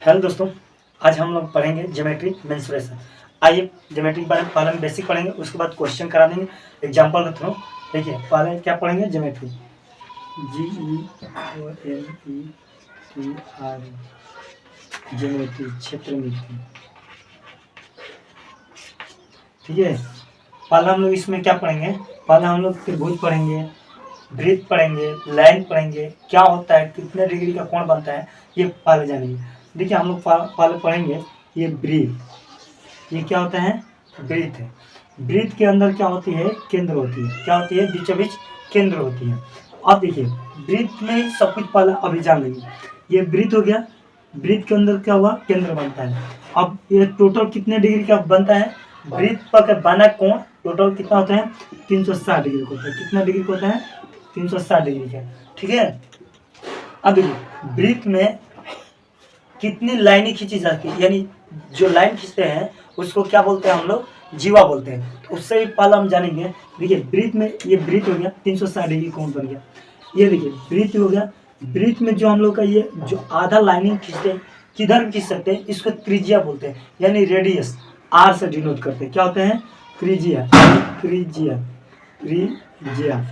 Hello दोस्तों, आज हम लोग पढ़ेंगे ज्योमेट्री मेंसुरेशन। आइए ज्योमेट्री के बारे में पहले हम बेसिक पढ़ेंगे, उसके बाद क्वेश्चन करा देंगे एग्जांपल के थ्रू। देखिए पहले क्या पढ़ेंगे, ज्योमेट्री GEOMETRY, ज्योमेट्री क्षेत्रमिति। ठीक है, पहले हम लोग इसमें क्या पढ़ेंगे, पहले हम लोग त्रिभुज पढ़ेंगे, वृत्त पढ़ेंगे, लाइन पढ़ेंगे, क्या होता है, कितने डिग्री का कोण बनता है, ये पहले जानेंगे। देखिए हम लोग पहले पढ़ेंगे ये वृत्त, ये क्या होता है, वृत्त है। वृत्त के अंदर क्या होती है, केंद्र होती है, क्या होती है, बीचों बीच केंद्र होती है। अब देखिए वृत्त में सब कुछ पहले अभी जान लेंगे। ये वृत्त हो गया, वृत्त के अंदर क्या हुआ, केंद्र बनता है। अब ये टोटल कितने डिग्री का बनता है, वृत्त पर बना कोण टोटल कितना होता है, 360 डिग्री का होता है। कितना डिग्री का होता है, 360 डिग्री का। ठीक है, अब देखिए वृत्त में कितनी लाइनें खींची जाती है, यानी जो लाइन खींचते हैं उसको क्या बोलते हैं हम लोग, जीवा बोलते हैं। तो उससे भी पहले हम जानेंगे। देखिए वृत्त में ये वृत्त हो गया, 360 डिग्री कोण बन गया। ये देखिए वृत्त हो गया, वृत्त में जो हम लोग का ये जो आधा लाइनिंग खींचते हैं, किधर भी खींच सकते हैं, इसको त्रिज्या बोलते हैं, यानी रेडियस आर से डिनोट करते हैं। क्या होते हैं, त्रिज्या, त्रिज्या, त्रिज्या,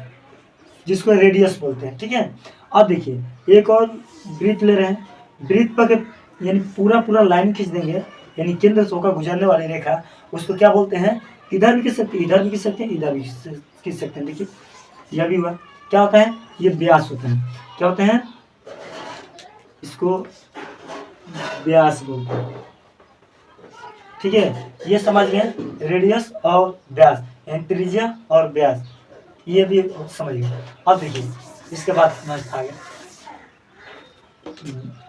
जिसको रेडियस बोलते हैं। ठीक है, अब देखिए एक और वृत्त ले रहे हैं, वृत्त पर यानी पूरा पूरा लाइन खींच देंगे, यानी केंद्र से होकर गुजरने वाली रेखा, उसको क्या बोलते हैं, इधर भी खींच सकते हैं, इधर भी खींच सकते हैं, इधर भी खींच सकते हैं। देखिए यह भी हुआ, क्या होता है, ये व्यास होता है। क्या होते हैं, इसको व्यास बोलते हैं। ठीक है, ये समझ गए, रेडियस और व्यास, यानी त्रिज्या और व्यास, ये भी समझ गए। अब देखिए इसके बाद नेक्स्ट आ गया,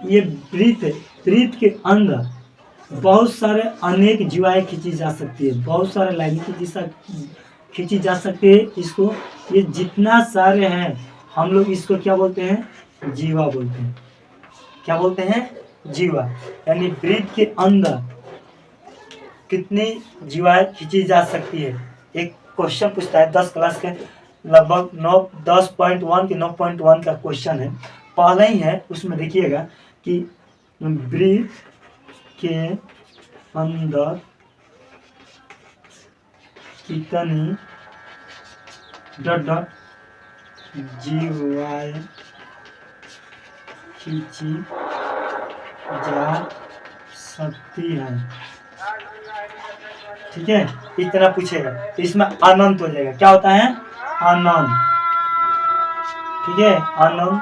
ये वृत्त, वृत्त के अंदर बहुत सारे अनेक जीवाएं खींची जा सकती है, बहुत सारे लाइनें खींची जा सकती है। इसको ये जितना सारे हैं हम लोग इसको क्या बोलते हैं, जीवा बोलते हैं। क्या बोलते हैं, जीवा। यानी वृत्त के अंदर कितनी जीवाएं खींची जा सकती है। एक क्वेश्चन पूछता है 10 क्लास के लगभग 10.1 के 9.1 का क्वेश्चन है, पहले ही है। उसमें देखिएगा कि वृत्त के अंदर कितनी डॉट डॉट जीवाएं खींची जा सकती है। ठीक है, इतना पूछेगा तो इसमें अनंत हो जाएगा। क्या होता है, अनंत। ठीक है, अनंत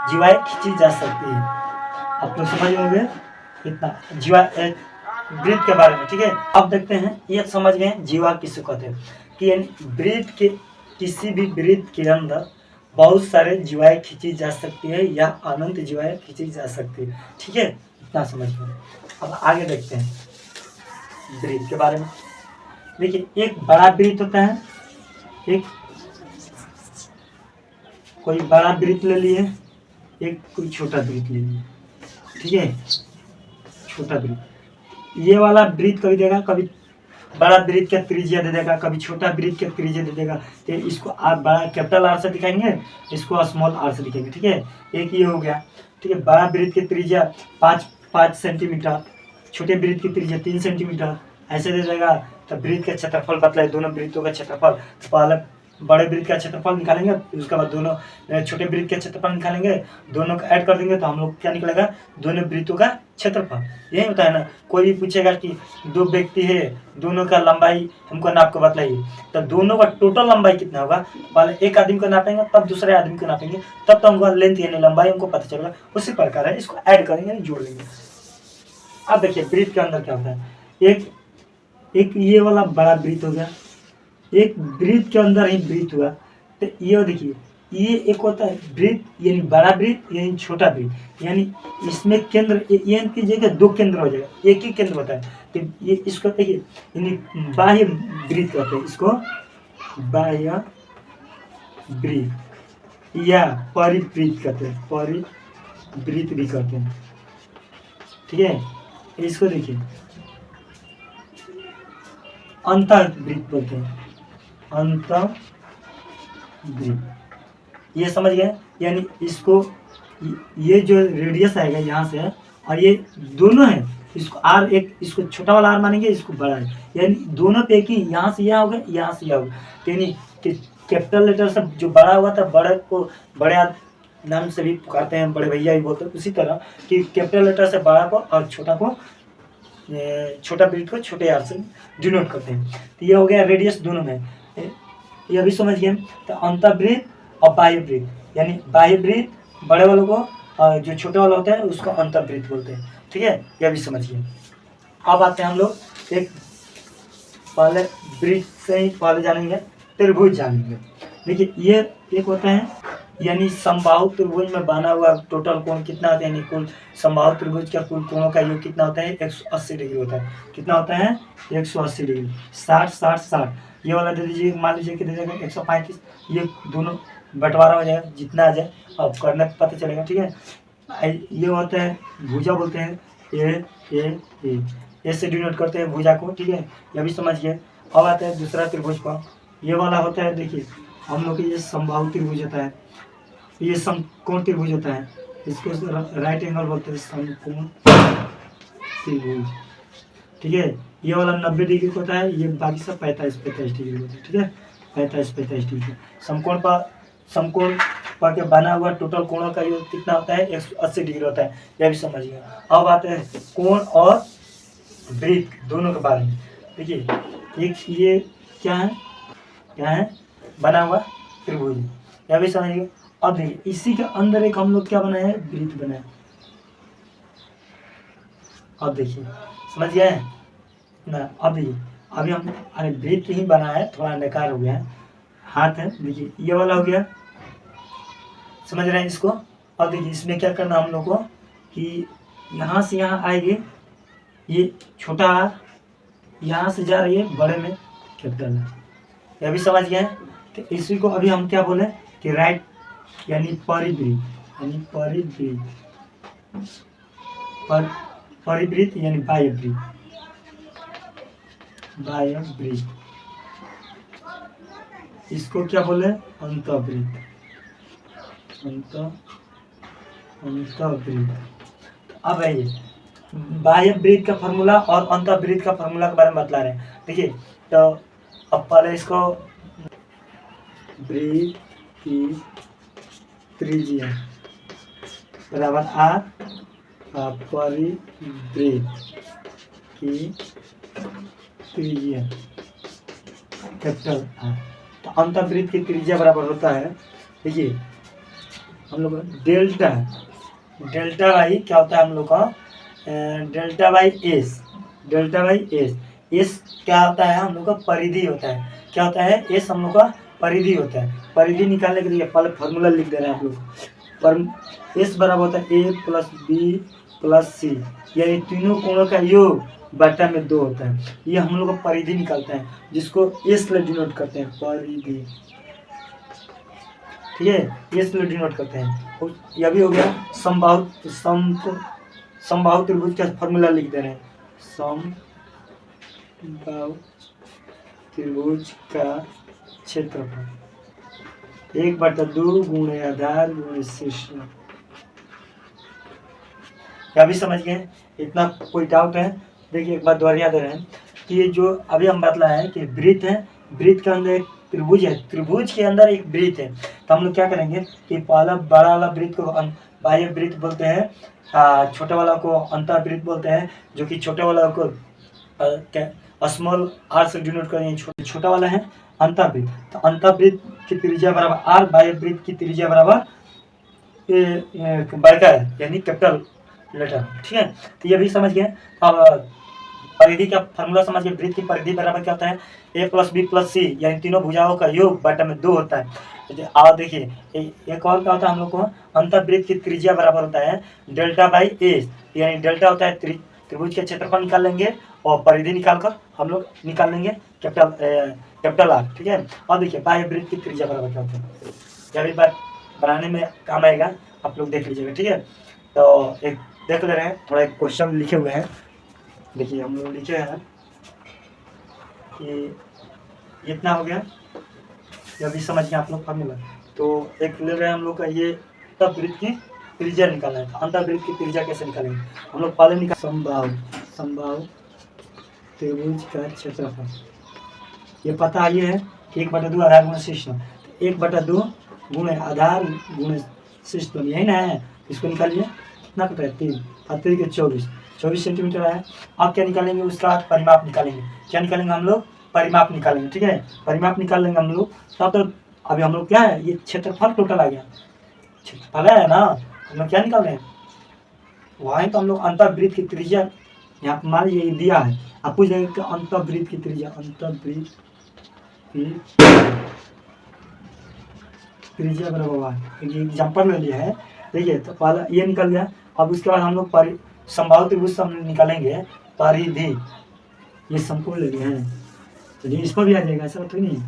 जीवाएं खींची जा सकती है। आप लोग समझ होंगे इतना जीवा वृत्त के बारे में। ठीक है, अब देखते हैं, ये समझ गए जीवा किसको कहते हैं, कि वृत्त के किसी भी वृत्त के अंदर बहुत सारे जीवाएं खींची जा सकती है या अनंत जीवाएं खींची जा सकती है। ठीक है, इतना समझ गए। अब आगे देखते हैं वृत्त के बारे में। देखिए एक बड़ा वृत्त होता है, एक कोई बड़ा वृत्त ले लिए, एक कोई छोटा वृत्त ले लिए। ठीक है, छोटा वृत्त, ये वाला वृत्त कभी देगा, कभी बड़ा वृत्त का त्रिज्या दे देगा, कभी छोटा वृत्त का त्रिज्या दे देगा। तो इसको आप बड़ा कैपिटल आर से दिखाएंगे, इसको स्मॉल आर से दिखाएंगे। ठीक है, एक ये हो गया। ठीक है, बड़ा वृत्त की त्रिज्या 5 सेंटीमीटर, छोटे वृत्त की त्रिज्या 3 सेंटीमीटर, ऐसे दे देगा। तो वृत्त का क्षेत्रफल बतलाए, दोनों वृत्तों का क्षेत्रफल। तो पहले बड़े वृत्त का क्षेत्रफल निकालेंगे, फिर उसके बाद दोनों छोटे वृत्त का क्षेत्रफल निकालेंगे, दोनों का ऐड कर देंगे तो हम लोग क्या निकलेगा, दोनों वृत्तों का क्षेत्रफल। यही होता है ना। कोई भी पूछेगा कि दो व्यक्ति है, दोनों का लंबाई हमको नाप के बतलाइए, तो दोनों का टोटल लंबाई कितना होगा, पहले एक आदमी को नापेंगे, तब दूसरे आदमी को नापेंगे, तब तो हमको लेंथ यानी लंबाई हमको पता चलेगा। उसी प्रकार है, इसको ऐड करेंगे यानी जोड़ लेंगे। अब देखिए वृत्त के अंदर क्या होता है, एक ये वाला बड़ा वृत्त हो गया, एक वृत्त के अंदर ही वृत्त हुआ। तो ये देखिए, ये एक होता है वृत्त यानी बड़ा वृत्त यानी छोटा वृत्त, यानी इसमें केंद्र ये की जगह दो केंद्र हो जाएगा, एक ही केंद्र होता है। तो ये इसको देखिए यानी बाह्य वृत्त कहते हैं, इसको बाह्य वृत्त या परिवृत्त कहते हैं, परिवृत्त भी कहते हैं। ठीक है, इसको देखिए अंतःवृत्त बोलते हैं, अंतःवृत्त। ये समझ गए, यानी इसको ये जो रेडियस आएगा यहाँ से और ये दोनों है, इसको आर, एक इसको छोटा वाला आर मानेंगे, इसको बड़ा है, यानी दोनों पे एक ही, यहाँ से यह होगा, यहाँ से यह होगा, यानी कि कैपिटल लेटर से जो बड़ा हुआ था, बड़े को बड़े नाम से भी पुकारते हैं, बड़े भैया भी बोलते हैं, उसी तरह कि कैपिटल लेटर से बड़ा को और छोटा को, छोटा वृत्त को छोटे आर से डिनोट करते हैं। तो ये हो गया रेडियस दोनों में, ये भी समझ गए। तो अंतर्वृत्त और बाह्य वृत्त, यानी बाह्य वृत्त बड़े वालों को और जो छोटे वाला होता है उसको अंतर्वृत्त बोलते हैं, ठीक है, यह भी समझिए। अब आते हैं हम लोग एक पहले वृत्त से ही पहले जानेंगे, त्रिभुज जानेंगे। देखिए ये एक होता है, यानी समबाहु त्रिभुज में बना हुआ टोटल कोण कितना होता है, यानी कुल समबाहु त्रिभुज का कुल कोणों का योग कितना होता है, 180 डिग्री होता है। कितना होता है, 180 डिग्री, 60 60 60। ये वाला दे दीजिए, मान लीजिए कि दे देगा 135, ये दोनों बंटवारा हो जाएगा, जितना आ जाए अब करने पर पता चलेगा, ठीक है। ये होता है भुजा, बोलते हैं ए से डिनोट करते हैं भुजा को, ठीक है, यह भी समझिए। अब आता है दूसरा त्रिभुज का, ये वाला होता है, देखिए हम लोग ये समबाहु त्रिभुज होता है, ये समकोण त्रिभुज होता है, इसको राइट एंगल बोलते हैं, समकोण त्रिभुज, ठीक है। ये वाला 90 डिग्री का होता है, ये बाकी सब 45 डिग्री होता है, ठीक है, 45 डिग्री। समकोण पर के बना हुआ टोटल कोणों का योग कितना होता है, 180 डिग्री होता है, यह भी समझिए। अब आते हैं कोण और वृत्त दोनों के बारे में। देखिए एक ये क्या है बना हुआ त्रिभुज, यह भी समझिए। अब देखिए इसी के अंदर एक हम लोग क्या बनाए हैं, वृत्त बनाए। अब देखिए समझ गए ना, अब देखिए अभी हम अरे वृत्त ही बनाया है, थोड़ा बेकार हो गया है, हाथ है, देखिए ये वाला हो गया, समझ रहे हैं इसको। अब देखिए इसमें क्या करना हम लोग को कि यहाँ से यहाँ आएगी, ये छोटा आर यहाँ से जा रही है बड़े में कैपिटल है, यह भी समझ गए। तो इसी को अभी हम क्या बोले कि राइट, यानी परिवृत्त, यानी परिवृत्त यानी बाह्यवृत्त, इसको क्या बोले, अंतःवृत्त, अब है ये बाह्य वृत्त का फॉर्मूला और अंतःवृत्त का फॉर्मूला के बारे में बतला रहे हैं। देखिए तो अब पहले इसको वृत्त की त्रिज्या बराबर आर, परिवृत्त की त्रिज्या कैपिटल आर। तो अंतःवृत्त की त्रिज्या बराबर होता है, देखिए हम लोग डेल्टा बाई क्या होता है हम लोग का, डेल्टा बाई एस, एस क्या होता है हम लोग का, परिधि होता है। क्या होता है, एस हम लोग का परिधि होता है। परिधि निकालने के लिए पहले फॉर्मूला लिख दे रहे हैं आप लोग, पर एस बराबर होता है ए प्लस बी प्लस सी, यानी तीनों कोणों का योग बटा में 2 होता है। ये हम लोग का परिधि निकालते हैं, जिसको एस से डिनोट करते हैं, परिधि, ठीक है, एस से डिनोट करते हैं। यह भी हो गया समबाहु त्रिभुज का फॉर्मूला लिख दे रहे हैं, समबाहु त्रिभुज का क्षेत्रफल 1/2 गुणे आधार गुणे शीर्ष। क्या भी समझ गए, इतना कोई डाउट है। देखिए एक बात दोहरा दे रहे हैं कि ये जो अभी हम बतलाया है कि वृत्त है, वृत्त के अंदर एक त्रिभुज है, त्रिभुज के अंदर एक वृत्त है। तो हम लोग क्या करेंगे कि पहला बड़ा वाला वृत्त को बाह्य वृत्त बोलते हैं, छोटे वाला को अंतःवृत्त बोलते हैं, जो कि छोटे वाला को स्मॉल आर से डिनोट करेंगे, छोटा वाला है अंतःवृत्त। तो अंतःवृत्त की त्रिज्या बराबर आर, बाह्य वृत्त की त्रिज्या बराबर बड़का है, यानी कैपिटल लेटर, ठीक है। तो ये भी समझ गए। अब परिधि का फॉर्मूला समझ गए, वृत्त की परिधि बराबर क्या होता है, ए प्लस बी प्लस सी, यानी तीनों भुजाओं का योग बटा में 2 होता है। और देखिए एक और क्या होता है हम लोग को, अंतःवृत्त की त्रिज्या बराबर होता है डेल्टा बाई एस, यानी डेल्टा होता है त्रिभुज के क्षेत्रफल निकाल लेंगे और परिधि निकाल कर हम लोग निकाल लेंगे कैपिटल आर, ठीक है। और देखिए बाह्य वृत्त की त्रिज्या बराबर क्या होता है, यह भी बात बनाने में काम आएगा, आप लोग देख लीजिएगा, ठीक है। तो एक देख ले रहे हैं, थोड़ा एक क्वेश्चन लिखे हुए हैं, देखिए हम लोग लिखे हैं कि इतना हो गया, ये भी समझ गए आप लोग फॉर्मूला। तो एक ले रहे हैं हम लोग का ये तब वृत्त की त्रिज्या निकालना है। तो अंतःवृत्त की त्रिज्या कैसे निकालेंगे हम लोग? पहले निकाल समबाहु त्रिभुज का क्षेत्रफल, ये पता ये है कि 1/2 आधार गुणा शीर्ष, 1/2 गुणे आधार गुणे शीर्ष, यही ना है। इसको निकालिए, कितना कट रहा है? 3 और 3 के 24 सेंटीमीटर है। अब क्या निकालेंगे? उसका परिमाप निकालेंगे। क्या निकालेंगे हम लोग? परिमाप निकालेंगे। ठीक है, परिमाप निकाल लेंगे हम लोग। तब तो अभी हम लोग क्या है, ये क्षेत्रफल टोटल आ गया, क्षेत्रफल है ना। हम लोग क्या निकाल रहे हैं? वहीं तो हम लोग अंतःवृत्त की त्रिज्या यहाँ पर मान लीजिए दिया है, आप पूछ लेंगे अंतःवृत्त की त्रिज्या, अंतःवृत्त की त्रिज्या बराबर एग्जाम्पल ले लिया है। देखिए, तो पहला ये निकल गया। अब उसके बाद हम लोग समबाहु त्रिभुज से हम निकालेंगे परिधि, ये समकोण ले लिए हैं, तो ये इस पर भी आ जाएगा, ऐसा तो नहीं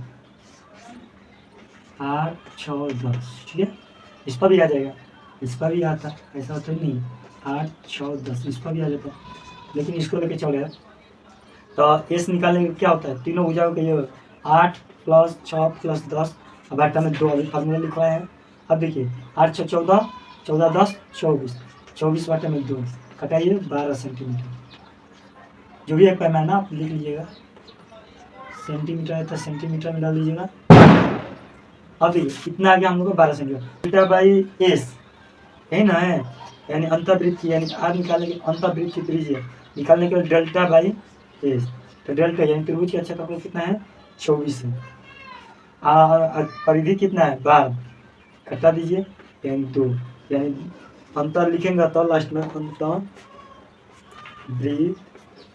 8, 6, 10, ठीक है, इस पर भी आ जाएगा, इस पर भी आता, ऐसा तो नहीं 8, 6, 10, इस पर भी आ जाता, लेकिन इसको लेके चले तो एस निकालने क्या होता है? तीनों भुजाओं के ये 8 + 6 + 10, अब घटा में 2 अभी फार्मूला लिखवाए हैं। अब देखिए 8, 6, 14, 14, 10, 24, 24 बटे में 2 कटाइए 12 सेंटीमीटर, जो भी एक पैमाना आप लिख लीजिएगा, सेंटीमीटर है तो सेंटीमीटर में डाल लीजिएगा। अब देखिए कितना आ गया हम लोग को? 12 सेंटीमीटर। डेल्टा बाई एस यही ना है, यानी अंतःवृत्त की, यानी आर निकालने के अंतःवृत्त की त्रिज्या निकालने के लिए डेल्टा बाई एस, तो डेल्टा यानी त्रिभुज का क्षेत्रफल कितना है? 24 है। परिधि कितना है? 12, घटा दीजिए यानी 2, यानी अंतर लिखेंगे तो लास्ट में अंतःवृत्त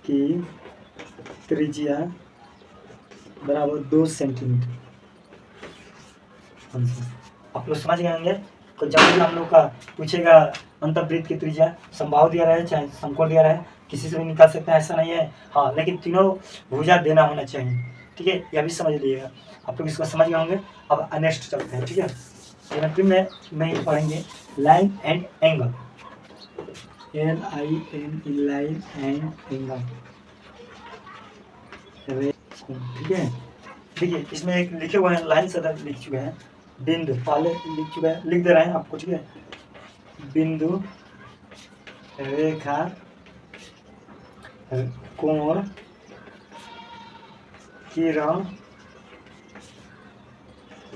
की त्रिज्या बराबर 2 सेंटीमीटर। आप लोग समझ गए होंगे। तो जब भी हम लोग का पूछेगा अंतःवृत्त की त्रिज्या, समबाहु दिया रहे चाहे समकोण दिया रहे, किसी से भी निकाल सकते हैं, ऐसा नहीं है। हाँ, लेकिन तीनों भुजा देना होना चाहिए, ठीक है, यह भी समझ लीजिएगा। आप लोग इसको समझ गए होंगे। अब नेक्स्ट चलते हैं, ठीक है। ज्योमेट्री में पढ़ेंगे line and angle, LIN, line and angle, ठीक है। देखिए इसमें एक लिखे हुए हैं, लाइन से लिख चुके हैं, बिंदु पहले लिख चुके हैं, लिख दे रहे हैं आपको, ठीक है। बिंदु, रेखा, कोण, किरण,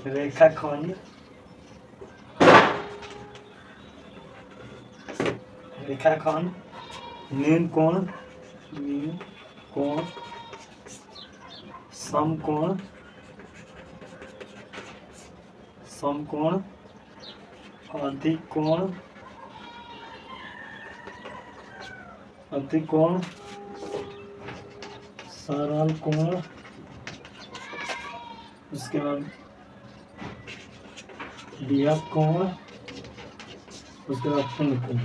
रेखाखंड, न्यून कोण, समकोण, अतिकोण, सरल कोण, उसके बाद विहत कोण, उसके बाद पूर्ण कोण।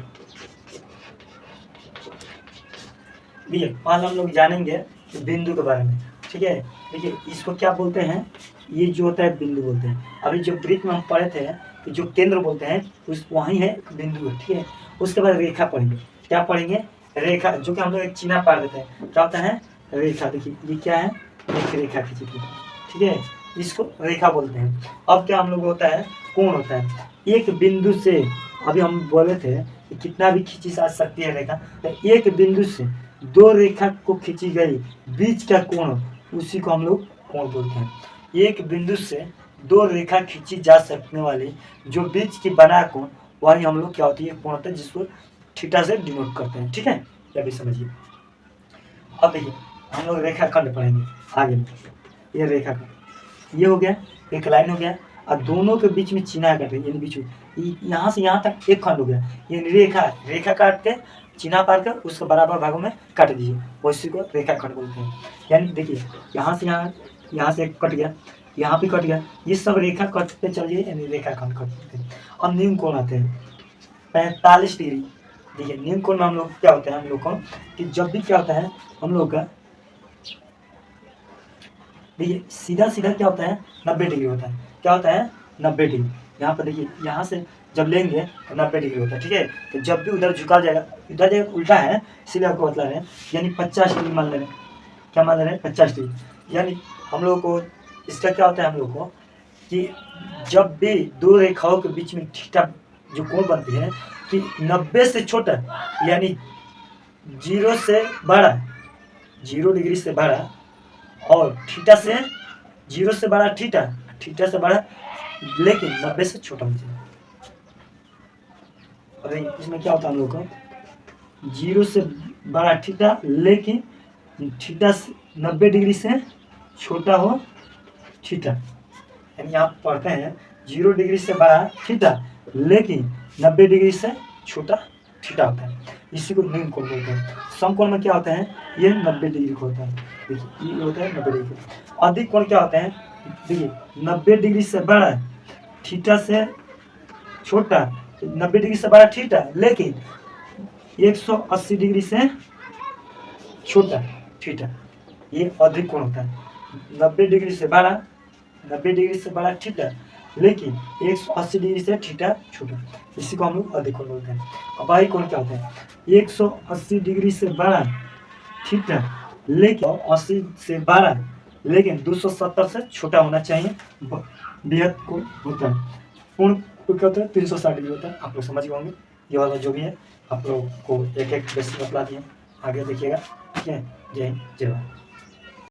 पहले हम लोग जानेंगे बिंदु के बारे में, ठीक है। देखिए इसको क्या बोलते हैं? ये जो होता है बिंदु बोलते हैं। अभी जो वृत्त में हम पढ़े थे कि जो केंद्र बोलते हैं उस वहीं है एक बिंदु है, ठीक है। उसके बाद रेखा पढ़ेंगे। क्या पढ़ेंगे? रेखा, जो कि हम लोग एक चिन्ह पार देते हैं, क्या होता है? रेखा। देखिए ये क्या है? एक रेखा खींची थी, ठीक है, इसको रेखा बोलते हैं। अब क्या हम लोग होता है? कोण होता है। एक बिंदु से, अभी हम बोले थे कि कितना भी खींची जा सकती है रेखा, तो एक बिंदु से 2 रेखा को खींची गई बीच का कोण, उसी को हम लोग कोण बोलते हैं। एक बिंदु से 2 रेखा खींची जा सकने वाली जो बीच की बना कोण, वही हम लोग क्या होती है? कोण होता है, जिसको थीटा से डिनोट करते हैं, ठीक है। ये भी समझिए। अब देखिए हम लोग रेखाखंड पढ़ेंगे आगे में। ये रेखाखंड, ये हो गया, एक लाइन हो गया, और दोनों के बीच में चिन्ह काटे, यानी बीच में यहाँ से यहाँ तक एक खंड हो गया। ये रेखा काट के चिन्ह पार कर उसको बराबर भागों में काट दीजिए, उसी को रेखाखंड बोलते हैं। यानी देखिए यहाँ से यहाँ से कट गया, यहाँ भी कट गया, ये सब रेखा कटते चलिए, यानी रेखाखंड कटते हैं। अब न्यून कोण आते हैं 45 डिग्री। देखिए न्यून कोण में हम लोग क्या होता है? हम लोग को कि जब भी क्या होता है हम लोग का, देखिए सीधा क्या होता है? 90 डिग्री होता है। क्या होता है? 90 डिग्री। यहाँ पर देखिए, यहाँ से जब लेंगे तो 90 डिग्री होता है, ठीक है। तो जब भी उधर झुका जाएगा, इधर जाएगा उल्टा है, इसीलिए आपको बतला रहे हैं, यानी 50 डिग्री मान ले रहे हैं। क्या मान ले रहे हैं? 50 डिग्री। यानी हम लोग को इसका क्या होता है? हम लोग को कि जब भी 2 रेखाओं के बीच में थीटा जो कोण बनती है, कि 90 से छोटा यानी 0 से बड़ा, 0 डिग्री से बड़ा, और थीटा से 0 से बड़ा थीटा, थीटा से बड़ा, लेकिन 90 से छोटा होना चाहिए। और इसमें क्या होता है हम लोग को 0 से बड़ा थीटा, लेकिन थीटा 90 डिग्री से छोटा हो थीटा। यानी आप पढ़ते हैं 0 डिग्री से बड़ा थीटा लेकिन 90 डिग्री से छोटा थीटा होता है, इसी को न्यून कोण बोलते हैं। समकोण में क्या होता है, ये 90 डिग्री का होता है। देखिए ये होता है 90 डिग्री का। अधिक कोण क्या होता है, देखिए 90 डिग्री से बड़ा थीटा से छोटा, 90 डिग्री से बड़ा थीटा लेकिन 180 डिग्री से छोटा थीटा, ये अधिक कोण होता है। 90 डिग्री से बड़ा, 90 डिग्री से बड़ा थीटा लेकिन 180 डिग्री से थीटा छोटा, इसी को हम लोग अधिक कोण बोलते हैं। अब बाह्य कोण क्या होता है, 180 डिग्री से बड़ा थीटा लेकिन 80 से बड़ा लेकिन 270 से छोटा होना चाहिए, बृहद कोण होता है। पूर्ण क्या होता है, 360 डिग्री होता है। आप लोग समझ गए होंगे, ये वाला जो भी है आप लोग को एक एक बेसिक बतला दिए, आगे देखिएगा। ठीक है, जय हिंद, जय भारत।